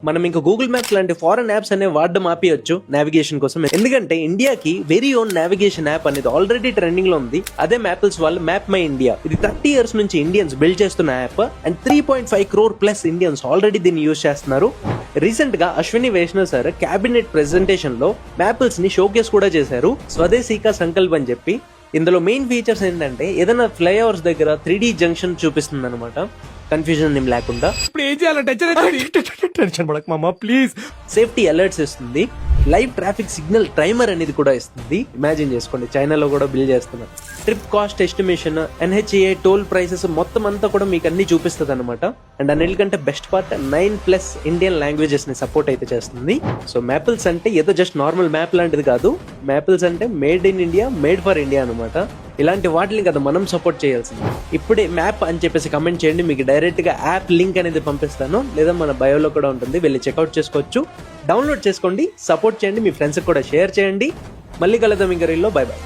మనం ఇంకా Google maps లాంటి ఫారెన్ యాప్స్ అనేవి వాడడం ఆపేయొచ్చు నావిగేషన్ కోసం. ఎందుకంటే ఇండియాకి వెరీ ఓన్ నావిగేషన్ యాప్ అనేది ఆల్రెడీ ట్రెండింగ్ లో ఉంది. అదే మ్యాపిల్స్ వాళ్ళు మ్యాప్ మై ఇండియా. ఇది 30 years నుంచి ఇండియన్స్ బిల్డ్ చేస్తున్న app and 3.5 crore plus Indians already దీన్ని యూజ్ చేస్తున్నారు. రీసెంట్ గా Ashwini Vaishnaw sir cabinet presentation లో మ్యాపిల్స్ ని షోకేస్ కూడా చేశారు, స్వదేశీ కా సంకల్ప్ అని చెప్పి. ఇందులో మెయిన్ ఫీచర్స్ ఏంటంటే ఏదైనా ఫ్లైఓవర్స్ దగ్గర 3D జంక్షన్ చూపిస్తుంది అనమాట, కన్ఫ్యూజన్ ఏం లేకుండా. ఇప్పుడు ఏం చేయాలంటే టెన్షన్ పడక మామ ప్లీజ్. సేఫ్టీ అలర్ట్స్ ఇస్తుంది, లైవ్ ట్రాఫిక్ సిగ్నల్ టైమర్ అనేది కూడా ఇస్తుంది. ఇమాజిన్ చేసుకోండి, చైనాలో కూడా బిల్డ్ చేస్తున్నారు. Trip cost estimation, NHAA toll prices మొత్తం అంతా కూడా మీకు అన్ని చూపిస్తుంది అనమాట. అండ్ అన్నిటికంటే బెస్ట్ పార్ట్ 9+ ఇండియన్ లాంగ్వేజెస్ ని సపోర్ట్ అయితే చేస్తుంది. సో మ్యాపిల్స్ అంటే ఏదో జస్ట్ నార్మల్ మ్యాప్ లాంటిది కాదు. మ్యాపిల్స్ అంటే made in India, made for India అనమాట. ఇలాంటి వాటిని కదా మనం సపోర్ట్ చేయాల్సింది. ఇప్పుడే మ్యాప్ అని చెప్పేసి కమెంట్ చేయండి, మీకు డైరెక్ట్ గా యాప్ లింక్ అనేది పంపిస్తాను, లేదా మన బయోలో కూడా ఉంటుంది, వెళ్ళి చెక్అవుట్ చేసుకోవచ్చు. డౌన్లోడ్ చేసుకోండి, సపోర్ట్ చేయండి, మీ ఫ్రెండ్స్ కూడా షేర్ చేయండి. మళ్ళీ కలుద్దాం ఇంకా రీల్లో. By by.